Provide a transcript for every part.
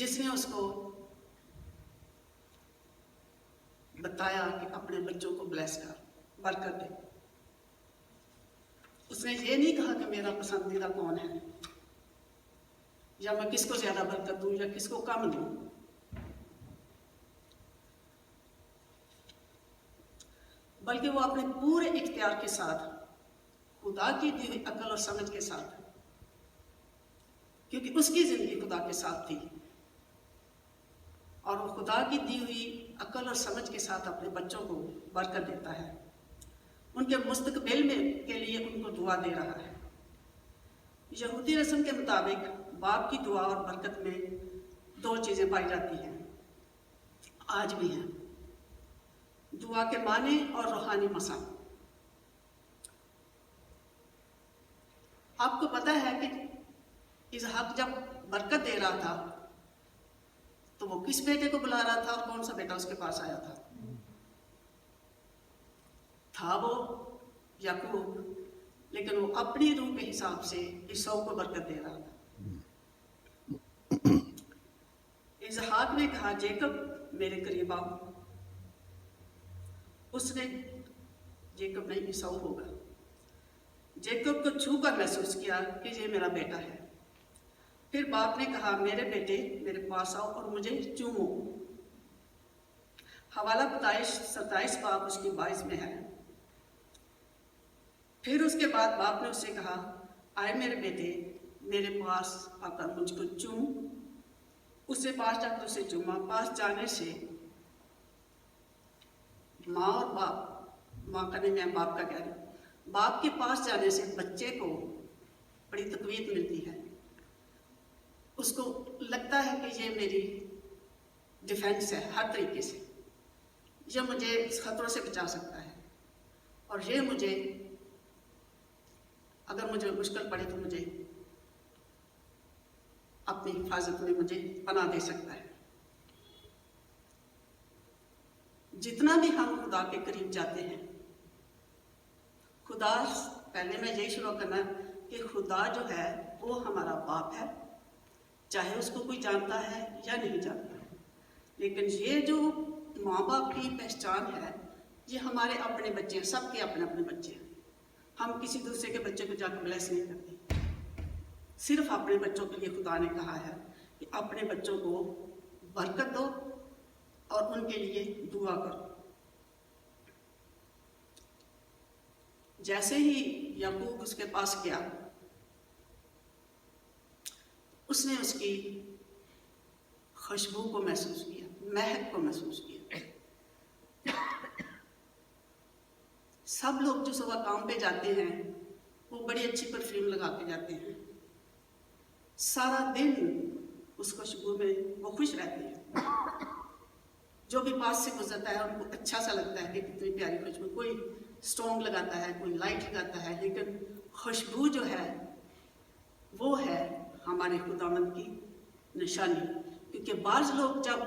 جس نے اس کو بتایا کہ اپنے بچوں کو بلیس کر، برکت دے۔ اس نے یہ نہیں کہا کہ میرا پسندیدہ کون ہے، یا میں کس کو زیادہ برکت دوں یا کس کو کم دوں، بلکہ وہ اپنے پورے اختیار کے ساتھ، خدا کی دی ہوئی عقل اور سمجھ کے ساتھ، کیونکہ اس کی زندگی خدا کے ساتھ تھی، اور وہ خدا کی دی ہوئی عقل اور سمجھ کے ساتھ اپنے بچوں کو برکت دیتا ہے، ان کے مستقبل میں کے لیے ان کو دعا دے رہا ہے۔ یہودی رسم کے مطابق باپ کی دعا اور برکت میں دو چیزیں پائی جاتی ہیں، آج بھی ہیں، دعا کے معنی اور روحانی مسا۔ آپ کو پتہ ہے کہ اسحاق جب برکت دے رہا تھا تو وہ کس بیٹے کو بلا رہا تھا اور کون سا بیٹا اس کے پاس آیا تھا وہ یعقوب، لیکن وہ اپنی روح کے حساب سے عیساؤ کو برکت دے رہا تھا۔ اسحاق نے کہا جیکب میرے قریب آؤ، اس نے جیکب نہیں عیساؤ ہوگا، جیکب کو چھو کر محسوس کیا کہ یہ میرا بیٹا ہے۔ پھر باپ نے کہا میرے بیٹے میرے پاس آؤ اور مجھے چومو۔ حوالہ 27 باب اس کی 22 میں ہے۔ پھر اس کے بعد باپ نے اس سے کہا آئے میرے بیٹے میرے پاس آ کر مجھ کو چوم۔ اسے پاس جا کر اسے چوما۔ پاس جانے سے ماں اور باپ، ماں کا نہیں میں باپ کا کہہ رہی ہوں، باپ کے پاس جانے سے بچے کو بڑی تقویت ملتی ہے، اس کو لگتا ہے کہ یہ میری ڈیفینس ہے، ہر طریقے سے یہ مجھے اس خطروں سے بچا سکتا ہے، اور یہ مجھے اگر مجھے مشکل پڑے تو مجھے اپنی حفاظت میں مجھے پناہ دے سکتا ہے۔ جتنا بھی ہم خدا کے قریب جاتے ہیں، خدا، پہلے میں یہی شروع کرنا کہ خدا جو ہے وہ ہمارا باپ ہے، چاہے اس کو کوئی جانتا ہے یا نہیں جانتا، لیکن یہ جو ماں باپ کی پہچان ہے یہ ہمارے اپنے بچے ہیں، سب کے اپنے اپنے بچے ہیں۔ ہم کسی دوسرے کے بچے کو جا کے بلیس نہیں کرتے، صرف اپنے بچوں کے لیے خدا نے کہا ہے کہ اپنے بچوں کو برکت دو اور ان کے لیے دعا کرو۔ جیسے ہی یعقوب اس کے پاس گیا، اس نے اس کی خوشبو کو محسوس کیا، مہک کو محسوس کیا۔ سب لوگ جو صبح کام پہ جاتے ہیں وہ بڑی اچھی پرفیوم لگا کے جاتے ہیں، سارا دن اس خوشبو میں وہ خوش رہتے ہیں، جو بھی پاس سے گزرتا ہے ان کو اچھا سا لگتا ہے کہ کتنی پیاری خوشبو، کوئی اسٹونگ لگاتا ہے، کوئی لائٹ لگاتا ہے، لیکن خوشبو جو ہے وہ ہے ہمارے خداوند کی نشانی۔ کیونکہ بعض لوگ جب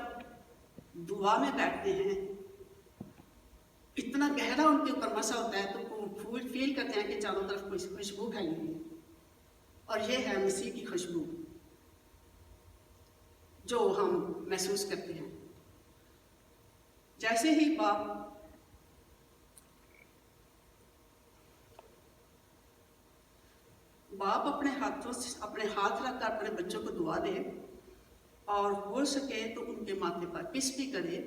دعا میں بیٹھتے ہیں اتنا گہرا ان کے اوپر مسا ہوتا ہے تو وہ فیل کرتے ہیں کہ چاروں طرف کوئی خوشبو پھیلی ہوئی ہے، اور یہ ہے مسیح کی خوشبو جو ہم محسوس کرتے ہیں۔ جیسے ہی باپ اپنے ہاتھ رکھ کر اپنے بچوں کو دعا دے، اور ہو سکے تو ان کے ماتھے پر کس بھی کرے،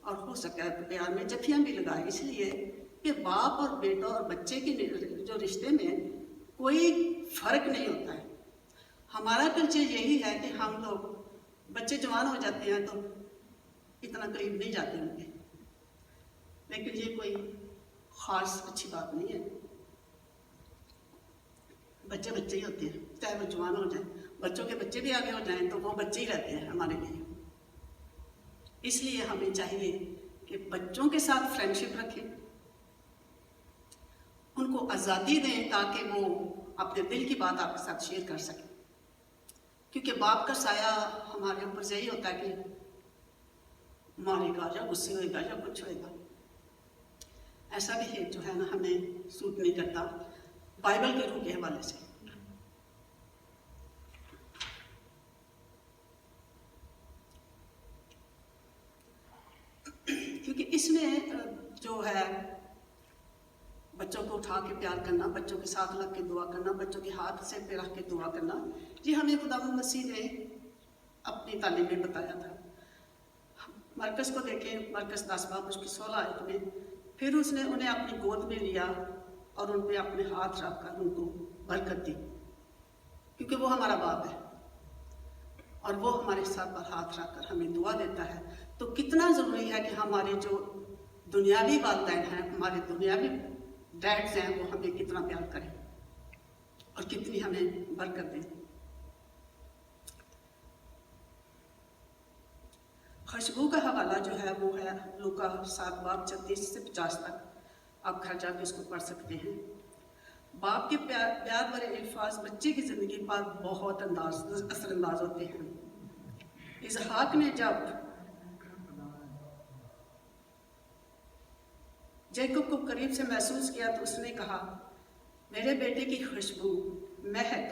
اور ہو سکے تو پیار میں جفیاں بھی لگائے، اس لیے کہ باپ اور بیٹا اور بچے کے جو رشتے میں کوئی فرق نہیں ہوتا ہے۔ ہمارا کلچر یہی ہے کہ ہم لوگ بچے جوان ہو جاتے ہیں تو اتنا قریب نہیں جاتے ان کے، لیکن یہ کوئی خاص اچھی بات نہیں ہے۔ بچے بچے ہی ہوتے ہیں، چاہے وہ جوان ہو جائیں، بچوں کے بچے بھی آگے ہو جائیں تو وہ بچے ہی رہتے ہیں ہمارے لیے۔ اس لیے ہمیں چاہیے کہ بچوں کے ساتھ فرینڈشپ رکھیں، ان کو آزادی دیں تاکہ وہ اپنے دل کی بات آپ کے ساتھ شیئر کر سکیں، کیونکہ باپ کا سایہ ہمارے اوپر یہی ہوتا ہے کہ مارے گا یا غصے ہوئے گا یا کچھ ہوئے گا۔ ایسا بھی جو ہے نا ہمیں سوٹ نہیں کرتا بائبل کے روح کے حوالے سے۔ اس میں جو ہے بچوں کو اٹھا کے پیار کرنا، بچوں کے ساتھ لگ کے دعا کرنا، بچوں کے ہاتھ سے پہ رکھ کے دعا کرنا، یہ ہمیں خداوند مسیح نے اپنی تعلیم میں بتایا تھا۔ مرکز کو دیکھیں، مرکز 10 باب اس کی 16 آیت میں، پھر اس نے انہیں اپنی گود میں لیا اور ان پہ اپنے ہاتھ رکھ کر ان کو برکت دی، کیونکہ وہ ہمارا باپ ہے اور وہ ہمارے سر پر ہاتھ رکھ کر ہمیں دعا دیتا ہے۔ تو کتنا ضروری ہے کہ ہمارے جو دنیاوی والدین ہیں، ہمارے دنیاوی ڈیڈز ہیں، وہ ہمیں کتنا پیار کریں اور کتنی ہمیں برکت دیں۔ خوشبو کا حوالہ جو ہے وہ ہے لوکا 7 باب 36 سے 50 تک، آپ گھر جا کے اس کو پڑھ سکتے ہیں۔ باپ کے پیار بھرے الفاظ بچے کی زندگی پر بہت اثر انداز ہوتے ہیں۔ اسحاق نے جب جیکب کو قریب سے محسوس کیا تو اس نے کہا، میرے بیٹے کی خوشبو، مہک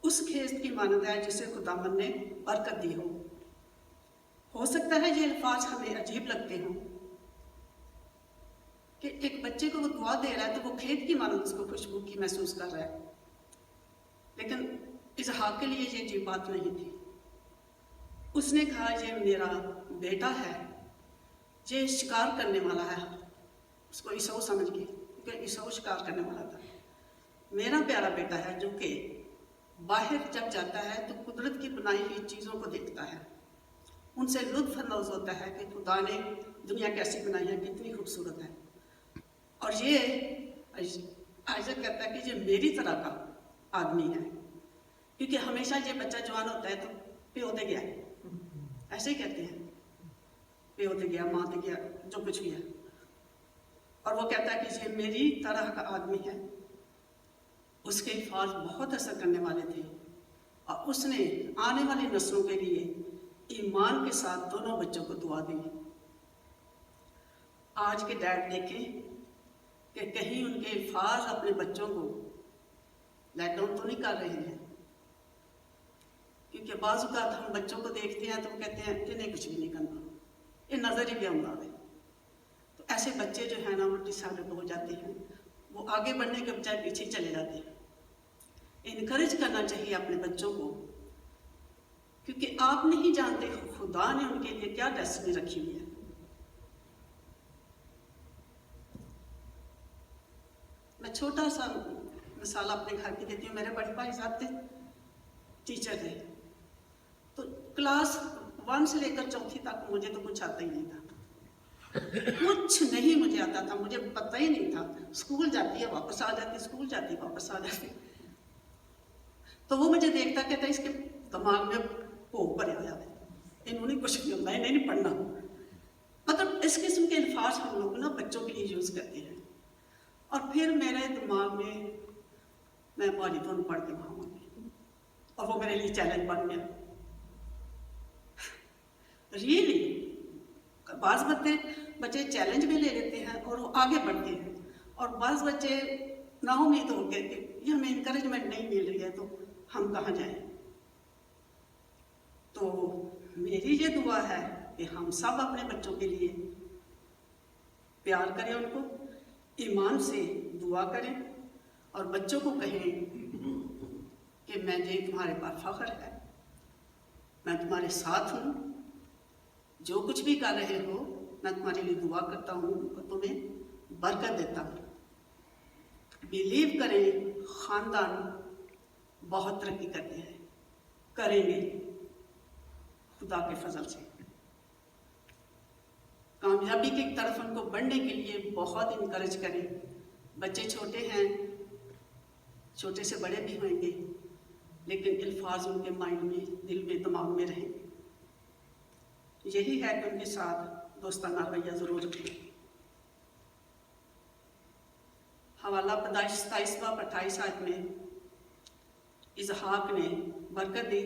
اس کھیت کی مانند ہے جسے خداوند نے برکت دی ہو سکتا ہے یہ الفاظ ہمیں عجیب لگتے ہوں کہ ایک بچے کو وہ دعا دے رہا ہے تو وہ کھیت کی مانند اس کو خوشبو کی محسوس کر رہا ہے، لیکن اسحاق کے لیے یہ عجیب بات نہیں تھی۔ اس نے کہا، یہ میرا بیٹا ہے، یہ شکار کرنے والا ہے، اس کو عیسو سمجھ کے، کیونکہ عیسو شکار کرنے والا تھا۔ میرا پیارا بیٹا ہے جو کہ باہر جب جاتا ہے تو قدرت کی بنائی ہوئی چیزوں کو دیکھتا ہے، ان سے لطف اندوز ہوتا ہے کہ خدا نے دنیا کیسی بنائی ہے، کتنی خوبصورت ہے۔ اور یہ آئزک کہتا ہے کہ یہ میری طرح کا آدمی ہے، کیونکہ ہمیشہ یہ بچہ جوان ہوتا ہے تو پیو دے گیا، ایسے ہی کہتے ہیں، پیو دے گیا، ماں دے گیا، جو کچھ بھی ہے۔ اور وہ کہتا ہے کہ یہ میری طرح کا آدمی ہے۔ اس کے الفاظ بہت اثر کرنے والے تھے اور اس نے آنے والی نسلوں کے لیے ایمان کے ساتھ دونوں بچوں کو دعا دی۔ آج کے ڈیڈ دیکھیں کہ کہیں ان کے الفاظ اپنے بچوں کو لیٹ ڈاؤن تو نہیں کر رہے ہیں، کیونکہ بعض اوقات ہم بچوں کو دیکھتے ہیں تو وہ کہتے ہیں انہیں کچھ بھی نہیں کرنا، یہ نظر ہی بھی آمدہ ہے۔ تو ایسے بچے جو ہیں نا وہ ڈسہیبل ہو جاتے ہیں، وہ آگے بڑھنے کے بجائے پیچھے چلے جاتے ہیں۔ انکریج کرنا چاہیے اپنے بچوں کو، کیونکہ آپ نہیں جانتے خدا نے ان کے لیے کیا ڈیسٹنی رکھی ہوئی ہے۔ میں چھوٹا سا مثال اپنے گھر کی دیتی ہوں۔ میرے بڑے بھائی صاحب تھے، ٹیچر تھے، تو کلاس 1 سے لے کر 4 تک مجھے تو کچھ آتا ہی نہیں تھا، کچھ نہیں مجھے آتا تھا، مجھے پتہ ہی نہیں تھا۔ اسکول جاتی ہے واپس آ جاتی، اسکول جاتی واپس آ جاتی، تو وہ مجھے دیکھتا کہتا اس کے دماغ میں بھوگ بھرے ہو جاتے، انہوں نے کچھ نہیں ہوتا، انہیں نہیں پڑھنا۔ مطلب اس قسم کے الفاظ ہم لوگ نا بچوں کے لیے یوز کرتے ہیں، اور پھر میرے دماغ میں پالیتون پڑھ کے وہاں گئی اور وہ میرے لیے چیلنج بن گیا۔ ریئلی بعض بچے چیلنج بھی لے لیتے ہیں اور وہ آگے بڑھتے ہیں، اور بعض بچے نا امید ہو کے کہ یہ ہمیں انکریجمنٹ نہیں مل رہی ہے تو ہم کہاں جائیں۔ تو میری یہ دعا ہے کہ ہم سب اپنے بچوں کے لیے پیار کریں، ان کو ایمان سے دعا کریں، اور بچوں کو کہیں کہ میں یہ تمہارے پر فخر ہے، میں تمہارے ساتھ ہوں، جو کچھ بھی کر رہے ہو میں تمہارے لیے دعا کرتا ہوں اور تمہیں برکت دیتا ہوں۔ بلیو کریں، خاندان بہت ترقی کرتے ہیں، کریں گے خدا کے فضل سے۔ کامیابی کی طرف ان کو بڑھنے کے لیے بہت انکریج کریں۔ بچے چھوٹے ہیں، چھوٹے سے بڑے بھی ہوئیں گے، لیکن الفاظ ان کے مائنڈ میں، دل میں، دماغ میں رہیں گے۔ یہی ہے کہ ان کے ساتھ دوستانہ رویہ ضرور رکھیں۔ حوالہ پیدائش 27 باب 28 آیت میں اسحاق نے برکت دی،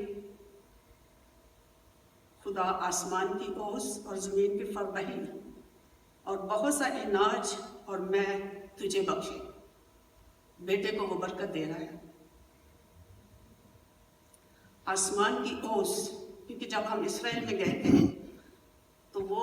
خدا آسمان کی اوس اور زمین کی فربہی اور بہت سا اناج اور میں تجھے بخشے۔ بیٹے کو وہ برکت دے رہا ہے، آسمان کی اوس، کیونکہ جب ہم اسرائیل میں گئے تھے تو وہ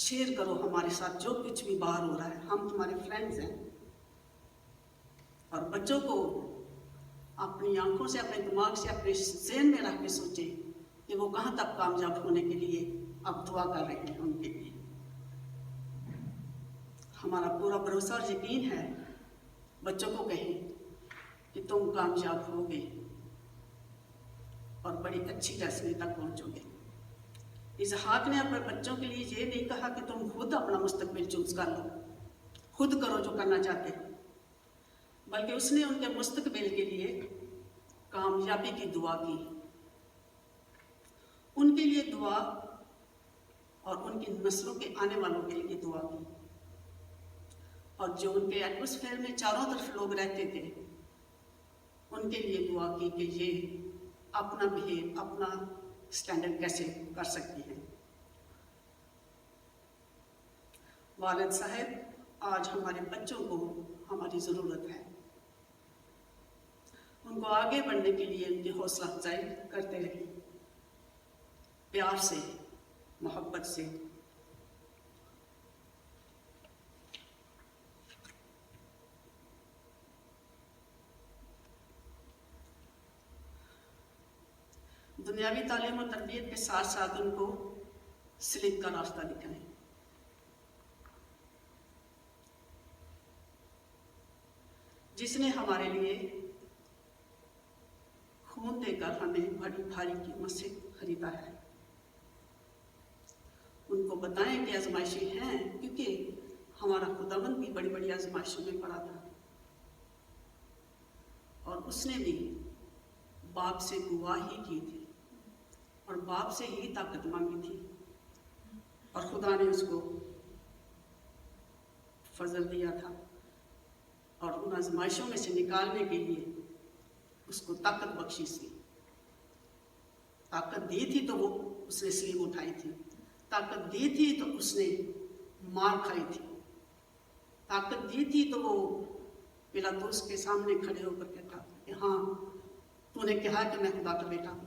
شیئر کرو ہمارے ساتھ جو کچھ بھی باہر ہو رہا ہے، ہم تمہارے فرینڈز ہیں۔ اور بچوں کو اپنی آنکھوں سے، اپنے دماغ سے، اپنے ذہن میں رکھ کے سوچیں کہ وہ کہاں تک کامیاب ہونے کے لیے اب دعا کر رہے ہیں ان کے لیے۔ ہمارا پورا بھروسہ اور یقین ہے، بچوں کو کہیں کہ تم کامیاب ہوگے اور بڑی اچھی ڈیسٹنی تک پہنچو گے۔ اسحاق نے اپنے بچوں کے لیے یہ نہیں کہا کہ تم خود اپنا مستقبل چوز کر لو، خود کرو جو کرنا چاہتے ہو، بلکہ اس نے ان کے مستقبل کے لیے کامیابی کی دعا کی، ان کے لیے دعا اور ان کی نسلوں کے آنے والوں کے لیے دعا کی۔ اور جو ان کے ایٹماسفیئر میں چاروں طرف لوگ رہتے تھے ان کے لیے دعا کی کہ یہ اپنا بہیو، اپنا اسٹینڈرڈ کیسے کر سکتی ہیں۔ والد صاحب، آج ہمارے بچوں کو ہماری ضرورت ہے، ان کو آگے بڑھنے کے لیے ان کی حوصلہ افزائی کرتے رہیے، پیار سے، محبت سے۔ دنیاوی تعلیم و تربیت کے ساتھ ساتھ ان کو سلیق کا راستہ دکھائیں۔ جس نے ہمارے لیے خون دے کر ہمیں بڑی بھاری قیمت سے خریدا ہے، ان کو بتائیں کہ آزمائشیں ہیں، کیونکہ ہمارا خداوند بھی بڑی بڑی آزمائشوں میں پڑا تھا، اور اس نے بھی باپ سے گواہی کی تھی اور باپ سے ہی طاقت مانگی تھی، اور خدا نے اس کو فضل دیا تھا، اور ان آزمائشوں میں سے نکالنے کے لیے اس کو طاقت بخشی تھی۔ طاقت دی تھی تو وہ اس نے سلیب اٹھائی تھی، طاقت دی تھی تو اس نے مار کھائی تھی، طاقت دی تھی تو وہ پلاطس کے سامنے کھڑے ہو کر کہتا کہ ہاں تو نے کہا کہ میں خدا کا بیٹا ہوں۔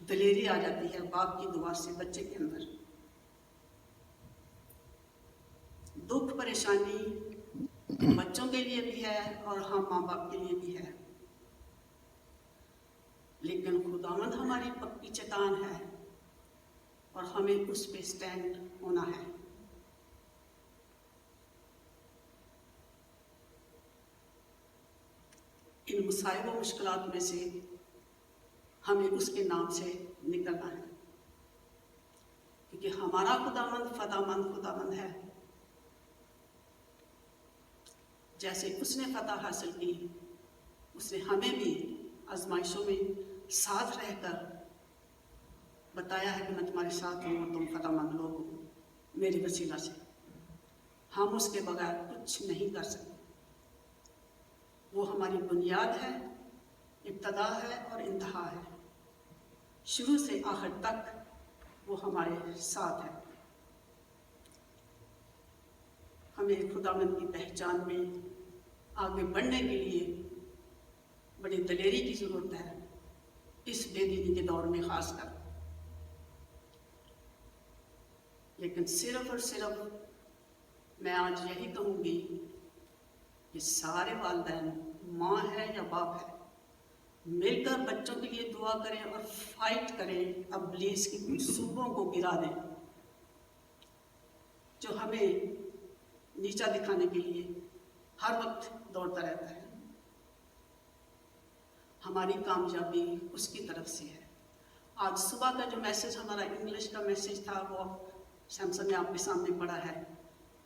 دلیری آ جاتی ہے باپ کی دعا سے بچے کے اندر۔ دکھ پریشانی بچوں کے لیے بھی ہے اور ہم ماں باپ کے لیے بھی ہے، لیکن خداوند ہماری پکی چٹان ہے اور ہمیں اس پہ سٹینڈ ہونا ہے۔ ان مصائب و مشکلات میں سے ہمیں اس کے نام سے نکلنا ہے، کیونکہ ہمارا خداوند فتح خداوند ہے۔ جیسے اس نے فتح حاصل کی، اس نے ہمیں بھی آزمائشوں میں ساتھ رہ کر بتایا ہے کہ میں تمہارے ساتھ ہوں اور تم فتح مند لوگ ہو میری وسیلہ سے۔ ہم اس کے بغیر کچھ نہیں کر سکتے۔ وہ ہماری بنیاد ہے، ابتدا ہے اور انتہا ہے، شروع سے آخر تک وہ ہمارے ساتھ ہے۔ ہمیں خداوند کی پہچان میں آگے بڑھنے کے لیے بڑی دلیری کی ضرورت ہے، اس بے دینی کے دور میں خاص کر۔ لیکن صرف اور صرف میں آج یہی کہوں گی کہ سارے والدین، ماں ہے یا باپ ہے، مل کر بچوں کے لیے دعا کریں اور فائٹ کریں، ابلیس کی منصوبوں کو گرا دیں جو ہمیں نیچا دکھانے کے لیے ہر وقت دوڑتا رہتا ہے۔ ہماری کامیابی اس کی طرف سے ہے۔ آج صبح کا جو میسج ہمارا انگلش کا میسج تھا وہ سیمسن نے آپ کے سامنے پڑھا ہے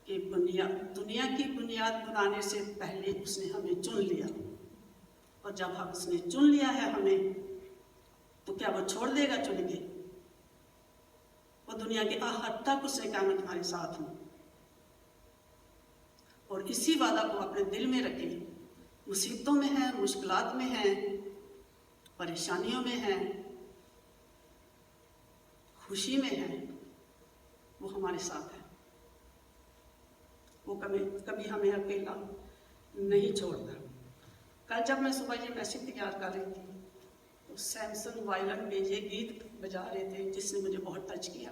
کہ دنیا کی بنیاد بنانے سے پہلے اس نے ہمیں چن لیا، اور جب ہم اس نے چن لیا ہے ہمیں، تو کیا وہ چھوڑ دے گا چن کے؟ وہ دنیا کے آخر تک اس نے کہا میں تمہارے ساتھ ہوں، اور اسی وعدہ کو اپنے دل میں رکھیں۔ مصیبتوں میں ہیں، مشکلات میں ہیں، پریشانیوں میں ہیں، خوشی میں ہیں، وہ ہمارے ساتھ ہے۔ وہ کبھی ہمیں اکیلا نہیں چھوڑتا۔ کل جب میں صبح یہ میسج تیار کر رہی تھی تو سیمسن وائلن پہ یہ گیت بجا رہے تھے جس نے مجھے بہت ٹچ کیا۔